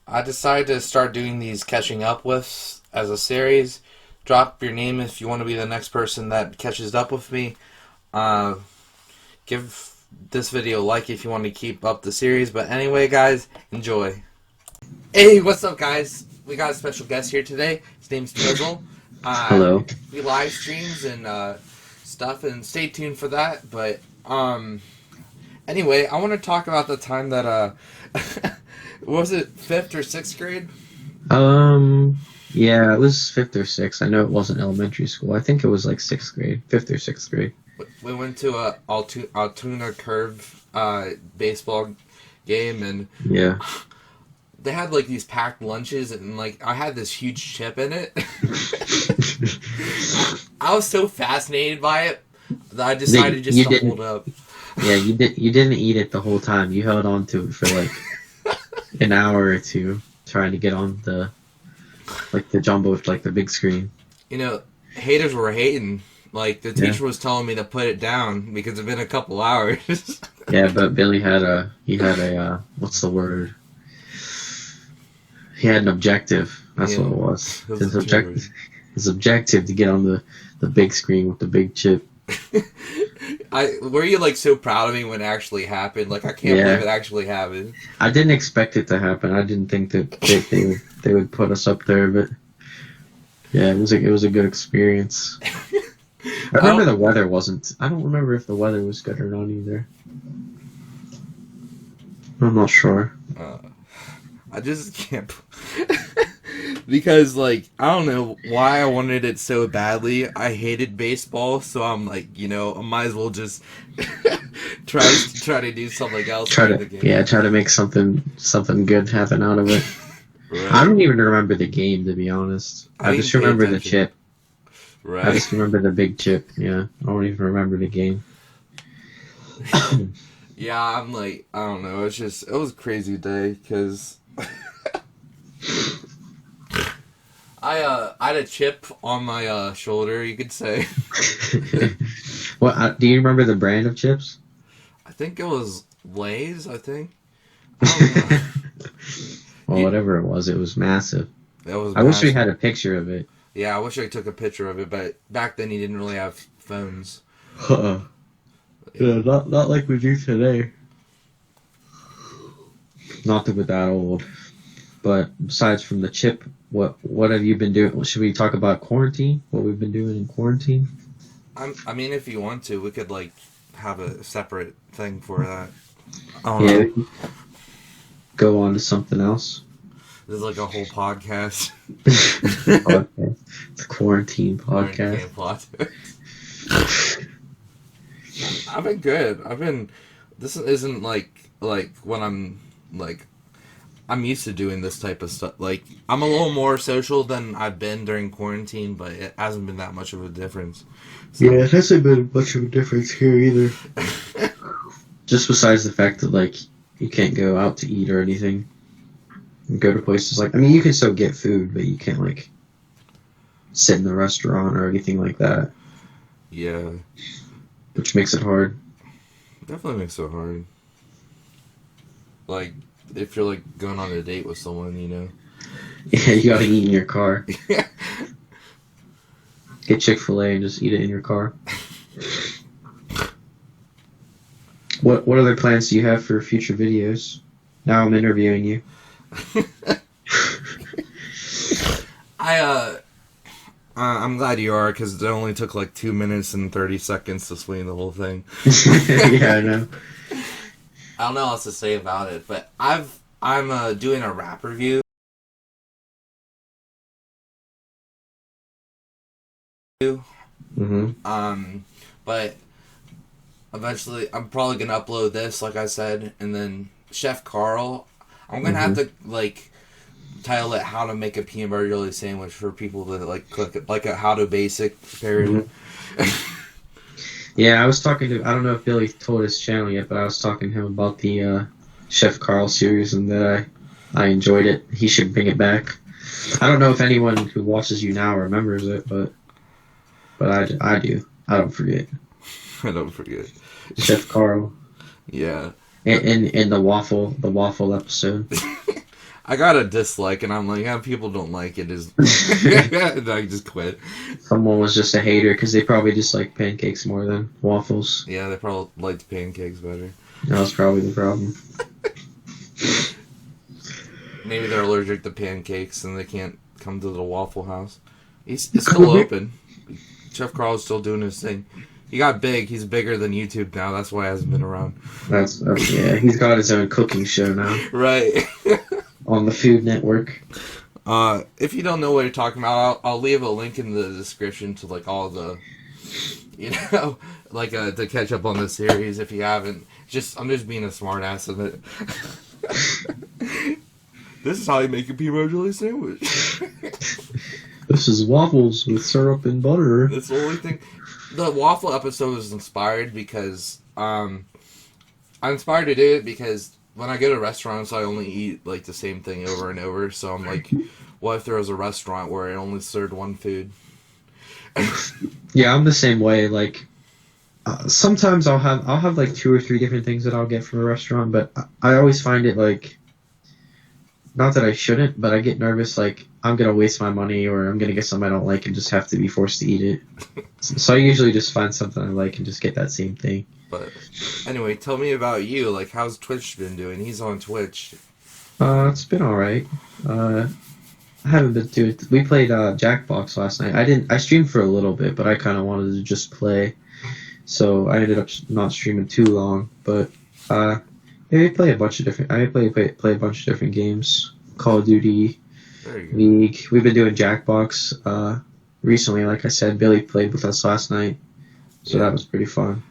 I decided to start doing these catching up with as a series. Drop your name if you want to be the next person that catches up with me. Uh, Give this video a like if you want to keep up the series. But anyway, guys, enjoy. Hey, what's up, guys? We got a special guest here today. His name's Twzle. Hello. We live streams and stuff, and stay tuned for that. But anyway, I want to talk about the time that was it 5th or 6th grade? Yeah, it was fifth or sixth. I know it wasn't elementary school. I think it was like sixth grade, fifth or sixth grade. We went to a Altoona Curve baseball game, and Yeah. they had like these packed lunches, and like I had this huge chip in it. I was so fascinated by it that I decided just to hold up. Yeah, you didn't eat it the whole time. You held on to it for like an hour or two, trying to get on the jumbo, like the big screen. You know, haters were hating. Like the Yeah. teacher was telling me to put it down because it's been a couple hours. Yeah, but Billy had a what's the word? He had an objective. That's Yeah. what it was. Those His are two objective. words. His objective to get on the big screen with the big chip. Were you like so proud of me when it actually happened? Like I can't Yeah. believe it actually happened. I didn't expect it to happen. I didn't think that they would put us up there, but yeah, it was a good experience. I remember the weather wasn't. I don't remember if the weather was good or not either. I'm not sure. I just can't. Because, like, I don't know why I wanted it so badly. I hated baseball, so I'm like, I might as well just try to do something else. Try during to the game. try to make something good happen out of it. Right. I don't even remember the game, to be honest. I just didn't pay remember the attention. chip. I Right. just remember the big chip. Yeah, I don't even remember the game. Yeah, I'm like, I don't know. It was a crazy day because I had a chip on my shoulder, you could say. Do you remember the brand of chips? I think it was Lay's. I think. I don't know. Well, whatever it was massive. That was. I wish we massive. had a picture of it. Yeah, I wish I took a picture of it, but back then you didn't really have phones. Yeah, not like we do today. Not that we're that old. But besides from the chip, what have you been doing? Should we talk about quarantine? What we've been doing in quarantine? I mean, if you want to, we could like have a separate thing for that. I don't Yeah, know. we can go on to something else. There's like a whole podcast. Podcast. The quarantine podcast. I've been good. This isn't like when I'm like. I'm used to doing this type of stuff. Like, I'm a little more social than I've been during quarantine, but it hasn't been that much of a difference. So, Yeah, it hasn't been much of a difference here either. Just besides the fact that, like, you can't go out to eat or anything. And go to places like... I mean, you can still get food, but you can't, like, sit in the restaurant or anything like that. yeah, Which makes it hard. definitely makes it hard. Like, if you're, like, going on a date with someone, Yeah, you gotta eat in your car. Get Chick-fil-A and just eat it in your car. What other plans do you have for future videos? Now I'm interviewing you. I'm glad you are, because it only took, like, 2 minutes and 30 seconds to explain the whole thing. Yeah, I know. I don't know what else to say about it, but I'm doing a rap review. Mm-hmm. But eventually I'm probably gonna upload this, like I said, and then Chef Carl, I'm gonna have to like title it "How to Make a Peanut Butter Jelly Sandwich" for people that like click it, like a how to basic parody. Yeah, I was talking to... I don't know if Billy told his channel yet, but I was talking to him about the Chef Carl series and that I enjoyed it. He should bring it back. I don't know if anyone who watches you now remembers it, but I do. I don't forget. I don't forget. Chef Carl. Yeah. In the waffle episode. I got a dislike, and I'm like, yeah, people don't like it. And I just quit. Someone was just a hater because they probably just like pancakes more than waffles. Yeah, they probably liked pancakes better. That was probably the problem. Maybe they're allergic to pancakes and they can't come to the Waffle House. It's still open. Chef Carl's still doing his thing. He got big. He's bigger than YouTube now. That's why he hasn't been around. That's yeah. He's got his own cooking show now. Right. On the Food Network. If you don't know what you're talking about, I'll leave a link in the description to like all the, like to catch up on the series if you haven't. I'm just being a smartass of it. This is how you make a pea jelly sandwich. This is waffles with syrup and butter. That's the only thing. The waffle episode was inspired because I'm inspired to do it because when I go to restaurants, I only eat like the same thing over and over. So I'm like, what if there was a restaurant where it only served one food? Yeah, I'm the same way. Like, sometimes I'll have like 2 or 3 different things that I'll get from a restaurant, but I always find it like, not that I shouldn't, but I get nervous like I'm gonna waste my money or I'm gonna get something I don't like and just have to be forced to eat it. So I usually just find something I like and just get that same thing. But anyway, tell me about you. Like, how's Twitch been doing? He's on Twitch. It's been alright. I haven't been doing. We played Jackbox last night. I streamed for a little bit, but I kind of wanted to just play, so I ended up not streaming too long. But yeah, we play a bunch of different. I play a bunch of different games. Call of Duty, League. We've been doing Jackbox recently. Like I said, Billy played with us last night, so that was pretty fun.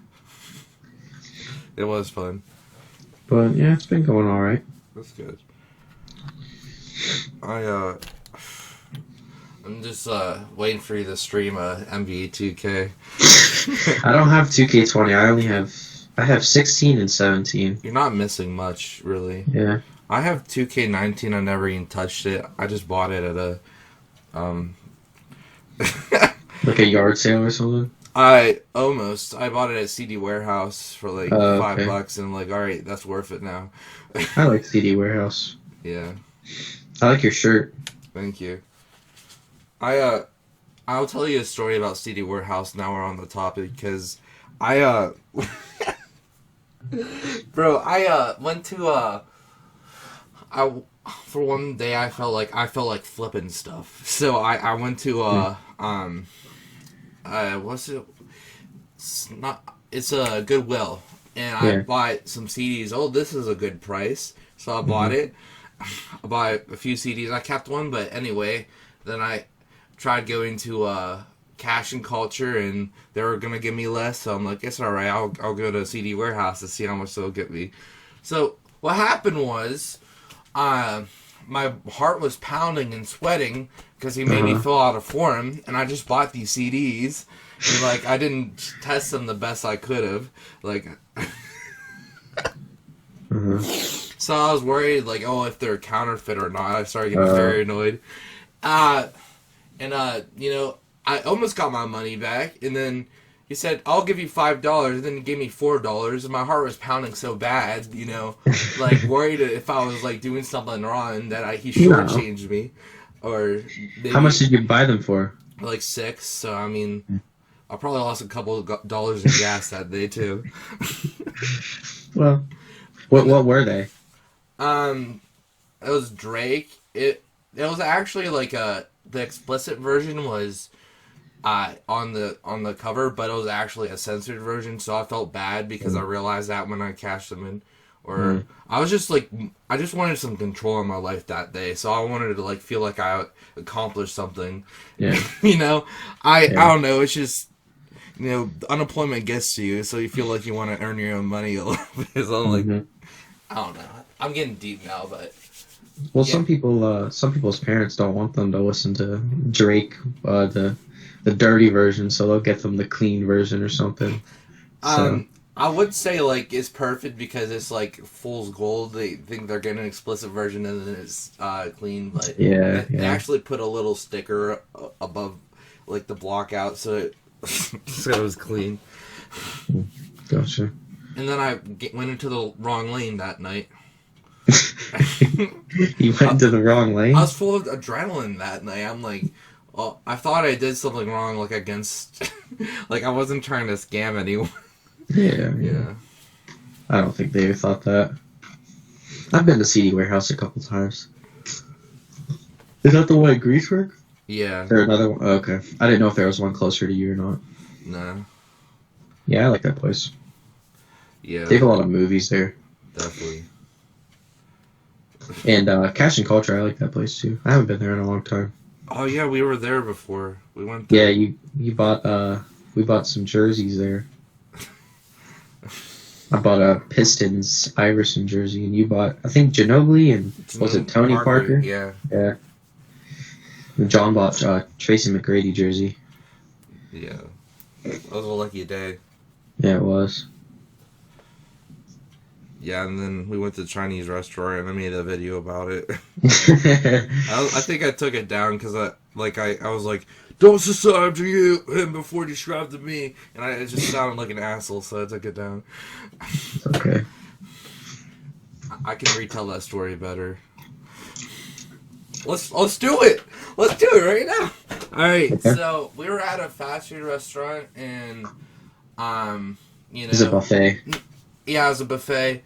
It was fun. But yeah, it's been going all right. That's good. I'm just waiting for you to stream NBA 2K. I don't have 2K20. I have 16 and 17. You're not missing much, really. Yeah. I have 2K19. I never even touched it. I just bought it at a like a yard sale or something. I bought it at CD Warehouse for like okay. $5, and I'm like, all right, that's worth it now. I like CD Warehouse. Yeah. I like your shirt. Thank you. I'll tell you a story about CD Warehouse now we're on the topic, because bro, I went to for one day I felt like flipping stuff. So I went to what's it? It's a Goodwill, and I bought some CDs. Oh, this is a good price, so I bought it. I bought a few CDs. I kept one, but anyway, then I tried going to Cash and Culture, and they were gonna give me less. So I'm like, it's all right. I'll go to CD Warehouse to see how much they'll get me. So what happened was, my heart was pounding and sweating because he made me fill out a form, and I just bought these CDs, and like I didn't test them the best I could have, like. So I was worried, like, oh, if they're counterfeit or not. I started getting very annoyed, and you know, I almost got my money back, and then he said, I'll give you $5, and then he gave me $4, and my heart was pounding so bad, you know, like, worried if I was, like, doing something wrong, that he shortchanged me, or maybe, how much did you buy them for? Like $6, so, I mean, I probably lost a couple of dollars in gas that day, too. Well, what were they? It was Drake. It was actually, like, the explicit version was on the cover, but it was actually a censored version, so I felt bad because I realized that when I cashed them in. Or I was just like, I just wanted some control in my life that day, so I wanted to like feel like I accomplished something. Yeah. You know, I don't know. It's just, you know, unemployment gets to you, so you feel like you want to earn your own money a little bit. So I'm like, I don't know. I'm getting deep now, but. Well, some people's parents don't want them to listen to Drake, the dirty version, so they'll get them the clean version or something. So. I would say like it's perfect because it's like fool's gold. They think they're getting an explicit version and then it's clean, but they actually put a little sticker above like the block out so it was clean. Gotcha. And then I went into the wrong lane that night. You went to the wrong lane. I was full of adrenaline that night. I'm like, well, I thought I did something wrong, like against, like I wasn't trying to scam anyone. Yeah. I don't think they thought that. I've been to CD Warehouse a couple times. Is that the one at Greasework? Yeah. Is there another one? Oh, okay. I didn't know if there was one closer to you or not. No. Yeah, I like that place. Yeah. They have a lot of movies there. Definitely. And Cash and Culture, I like that place too. I haven't been there in a long time. Oh yeah, we were there before. We went there. Yeah, you bought we bought some jerseys there. I bought a Pistons Iverson jersey, and you bought, I think, Ginobili and was it Tony Parker? Yeah. Yeah. And John bought Tracy McGrady jersey. Yeah. That was a lucky day. Yeah, it was. Yeah, and then we went to the Chinese restaurant, and I made a video about it. I think I took it down because I was like, don't subscribe to him before you subscribe to me, and it just sounded like an asshole, so I took it down. It's okay. I can retell that story better. Let's do it. Let's do it right now. All right. Okay. So we were at a fast food restaurant, and you know, It's a buffet. Yeah, it was a buffet.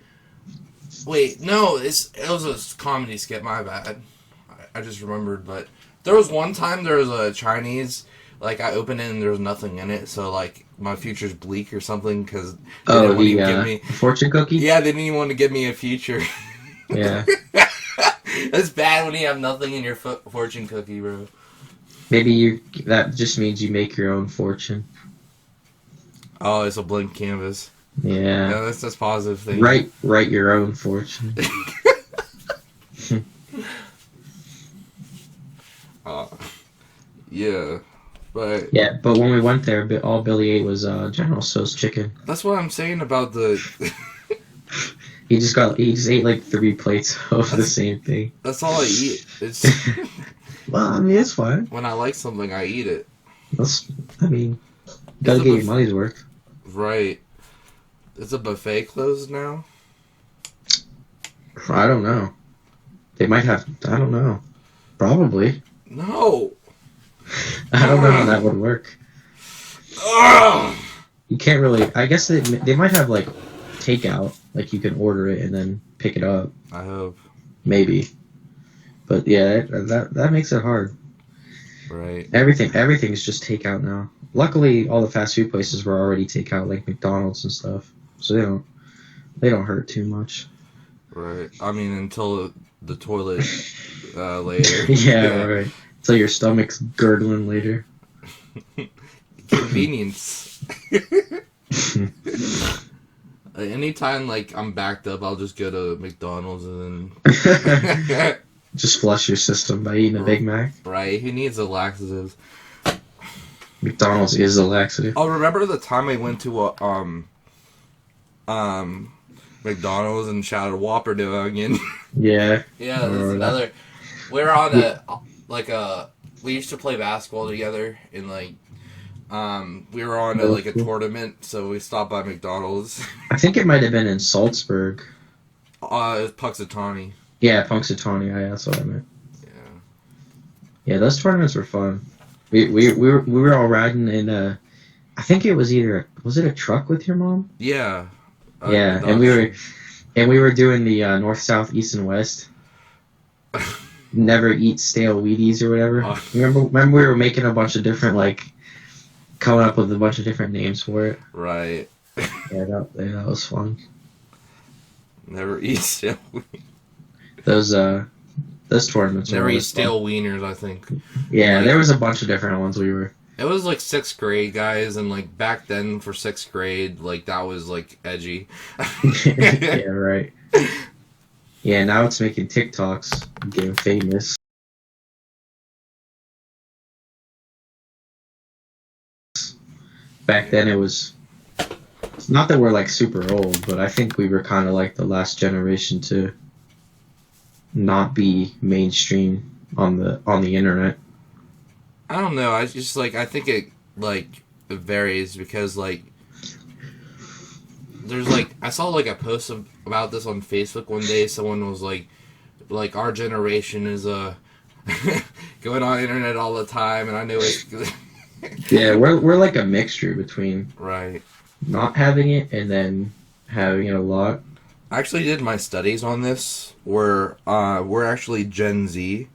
Wait, no, it was a comedy skit. My bad. I just remembered, but there was one time there was a Chinese. Like I opened it and there was nothing in it, so like my future's bleak or something because they didn't want to give me fortune cookie. Yeah, they didn't even want to give me a future. Yeah. That's bad when you have nothing in your fortune cookie, bro. Maybe that just means you make your own fortune. Oh, it's a blank canvas. Yeah. Yeah, that's a positive thing. Write your own fortune. Yeah. But when we went there, all Billy ate was General Tso's chicken. That's what I'm saying about the. He just ate like 3 plates of the same thing. That's all I eat. It's. Well, I mean, it's fine. When I like something, I eat it. You gotta get your money's worth. Right. Is the buffet closed now? I don't know. They might have. I don't know. Probably. No. I don't know how that would work. Ugh. You can't really. I guess they might have like takeout. Like you can order it and then pick it up. I hope. Maybe. But yeah, that makes it hard. Right. Everything's just takeout now. Luckily, all the fast food places were already takeout, like McDonald's and stuff. So they don't hurt too much. Right. I mean, until the toilet later. Yeah, right. Until your stomach's gurgling later. Convenience. Anytime like I'm backed up, I'll just go to McDonald's and then just flush your system by eating a Big Mac. Right. Who needs a laxative? McDonald's is a laxative. Oh, remember the time I went to a McDonald's and shouted Whopper to again? Yeah. Yeah, there's another. We're on we used to play basketball together and we were on a tournament, so we stopped by McDonald's. I think it might have been in Salzburg. It was Puxatawny. Yeah, Punxsutawney. That's what I meant. Yeah. Yeah, those tournaments were fun. We were all riding in I think it was was it a truck with your mom? Yeah. Yeah, and we were doing the north, south, east, and west. Never eat stale Wheaties or whatever. Remember we were making a bunch of different coming up with a bunch of different names for it. Right. Yeah, that was fun. Never eat stale Wieners. Those tournaments. Never eat stale wieners, I think. Yeah, there was a bunch of different ones we were. It was 6th grade, guys, and back then for 6th grade, that was edgy. Yeah, right. Yeah, now it's making TikToks, getting famous. Back then it was, not that we're super old, but I think we were kind of the last generation to not be mainstream on the internet. I don't know. I just I think it it varies because there's like I saw like a post about this on Facebook one day. Someone was like our generation is going on the internet all the time, and I know it's Yeah, we're like a mixture between right. not having it and then having it a lot. I actually did my studies on this. We're actually Gen Z.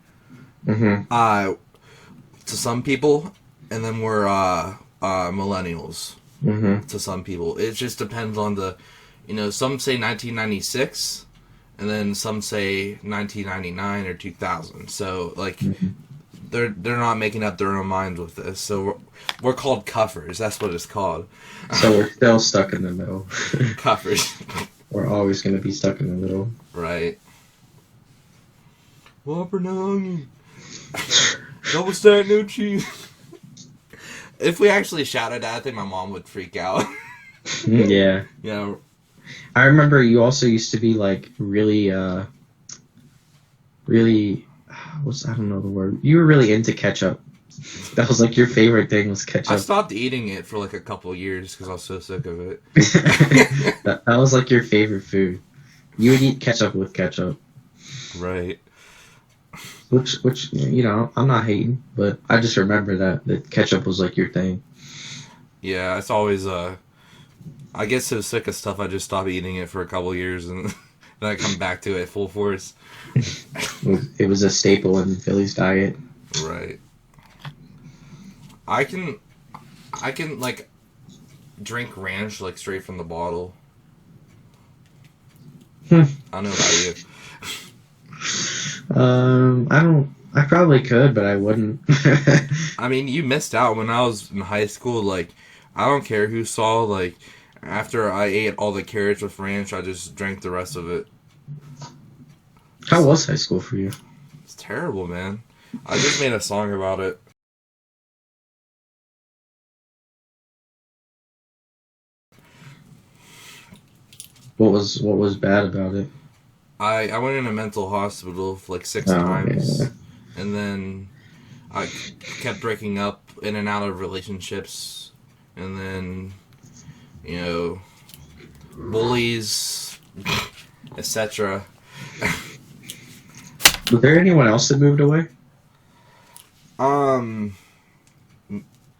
Mm-hmm. To some people, and then we're millennials. Mm-hmm. To some people, it just depends on the, some say 1996, and then some say 1999 or 2000. So like, Mm-hmm. they're not making up their own minds with this. So we're called cuffers. That's what it's called. So we're still stuck in the middle. Cuffers. We're always going to be stuck in the middle. Right. Whopper no onion. Double stack, no cheese. If we actually shouted that, I think my mom would freak out. Yeah. I remember you also used to be like really, I don't know the word. You were really into ketchup. That was like your favorite thing was ketchup. I stopped eating it for like a couple of years because I was so sick of it. That was like your favorite food. You would eat ketchup with ketchup. Right. Which I'm not hating, but I just remember that ketchup was like your thing. Yeah, it's always I get so sick of stuff I just stop eating it for a couple of years and then I come back to it full force. It was a staple in Philly's diet. Right. I can like drink ranch like straight from the bottle. I don't know about you. I probably could, but I wouldn't. I mean, you missed out when I was in high school. Like, I don't care who saw. Like, after I ate all the carrots with ranch, I just drank the rest of it. How was high school for you? It's terrible, man. I just made a song about it. What was bad about it? I went in a mental hospital for like 6 times, yeah. and then I kept breaking up in and out of relationships, and then bullies, etc. Was there anyone else that moved away?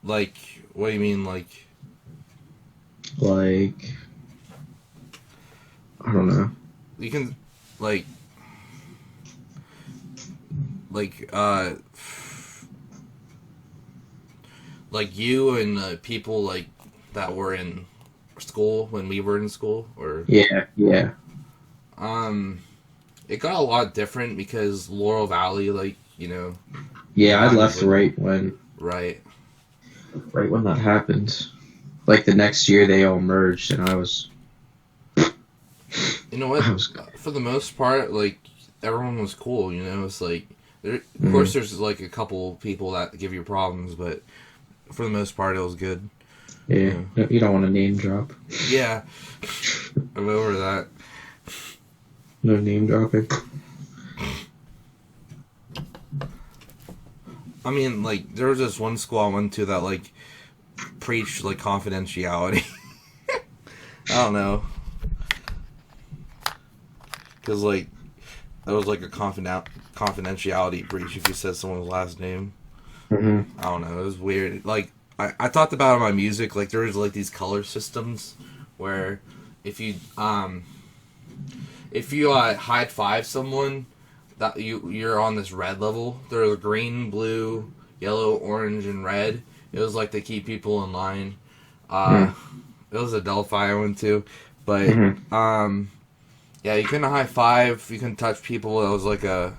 Like, what do you mean, like? Like, I don't know. You can, like, you and people, like, that were in school when we were in school, or? Yeah. It got a lot different because Laurel Valley, like, Yeah, I left right when that happened. Like the next year, they all merged, and I was. You know what? For the most part, like, everyone was cool. It's like, of course, there's like a couple people that give you problems, but for the most part, it was good. Yeah, you don't want to name drop. Yeah, I'm over that. No name dropping. I mean, like, there was this one school I went to that, like, preached, like, confidentiality. I don't know. Because, like, there was, like, a confidentiality breach if you said someone's last name. Mm-hmm. I don't know. It was weird. Like, I talked about in my music, like, there was, like, these color systems where if you high five someone, that you're on this red level. There's green, blue, yellow, orange, and red. It was like to keep people in line. It was a Delphi I went to, but yeah, you couldn't high five. You couldn't touch people. That was like a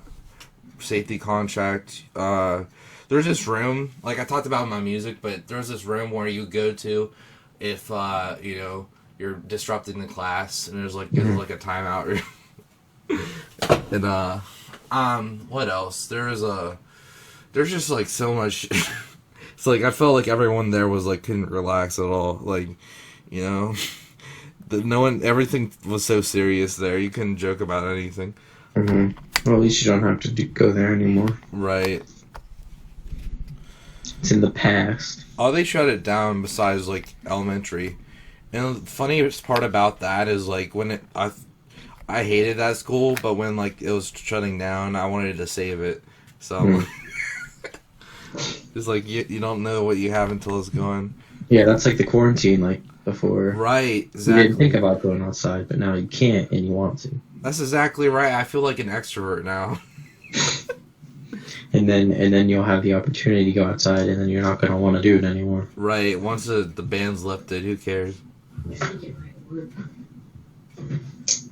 safety contract. There was this room, like I talked about in my music, but there was this room where you go to if you're disrupting the class, and there's like a timeout room. And what else? There's just like so much. It's like I felt like everyone there was like couldn't relax at all. Like, everything was so serious there. You couldn't joke about anything. Mm-hmm. Well, at least you don't have to go there anymore. Right. It's in the past. Oh, they shut it down besides like elementary, And the funniest part about that is like when I hated that school, but when like it was shutting down, I wanted to save it. So it's like you don't know what you have until it's gone. Yeah, that's like the quarantine, like before. Right, You exactly. didn't think about going outside, but now you can't and you want to. That's exactly right. I feel like an extrovert now. And then you'll have the opportunity to go outside, and then you're not gonna want to do it anymore. Right. Once the ban's lifted, who cares?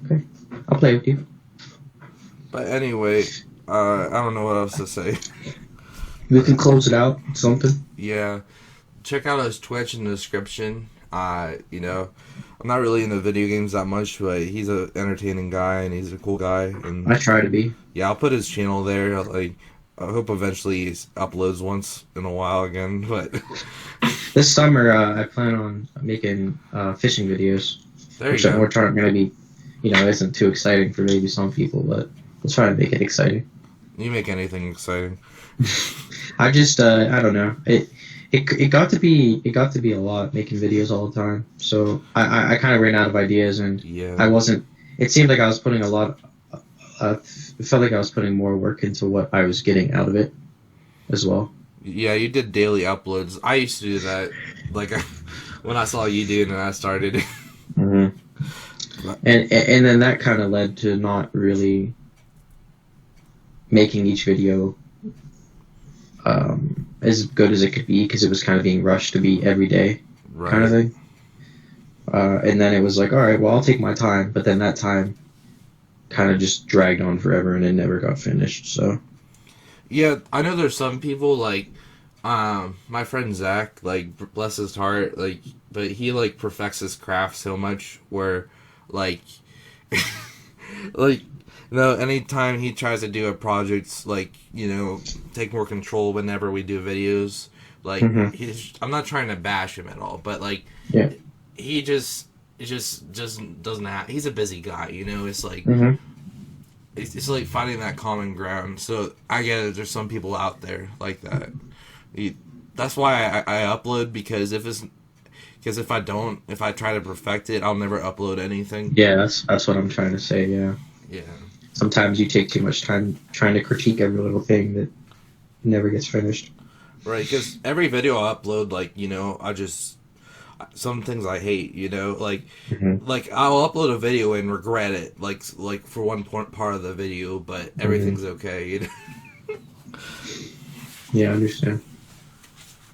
Okay, I'll play with you. But anyway, I don't know what else to say. We can close it out. Something. Yeah. Check out his Twitch in the description. You know, I'm not really into video games that much, but he's an entertaining guy and he's a cool guy. And I try to be. yeah, I'll put his channel there. Like, I hope eventually he uploads once in a while again. But This summer, I plan on making fishing videos, there which you go. we're trying to be, isn't too exciting for maybe some people, but we'll try to make it exciting. You make anything exciting. I just, I don't know. It got to be a lot making videos all the time. So I kind of ran out of ideas, and Yeah. I wasn't. It seemed like I was putting a lot. It felt like I was putting more work into what I was getting out of it, as well. Yeah, you did daily uploads. I used to do that. Like when I saw you doing it, I started. Mm-hmm. And then that kind of led to not really making each video as good as it could be, because it was kind of being rushed to be every day, Right. kind of thing. And then it was like, all right, well, I'll take my time, but then that time kind of just dragged on forever, and it never got finished. So Yeah, I know there's some people like, my friend Zach, like bless his heart, like, but he like perfects his craft so much where, like, like, anytime he tries to do a project, like, take more control whenever we do videos, like, I'm not trying to bash him at all, but like, yeah, he just doesn't have. He's a busy guy, It's like it's like finding that common ground. So I get it. There's some people out there like that. That's why I upload, because if I try to perfect it, I'll never upload anything. yeah, that's what I'm trying to say. Yeah, Yeah. sometimes you take too much time trying to critique every little thing that never gets finished. Right. Because every video I upload, like some things I hate, like I'll upload a video and regret it, like for one part of the video, but everything's okay. Yeah, I understand.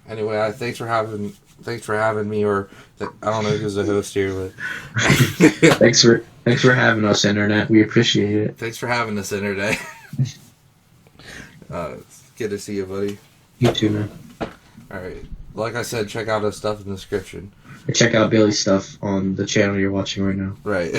Anyway, thanks for having me, or I don't know who's the host here, but Thanks for having us, Internet. We appreciate it. thanks for having us, Internet. It's good to see you, buddy. You too, man. All right. Like I said, check out his stuff in the description. Check out Billy's stuff on the channel you're watching right now. Right.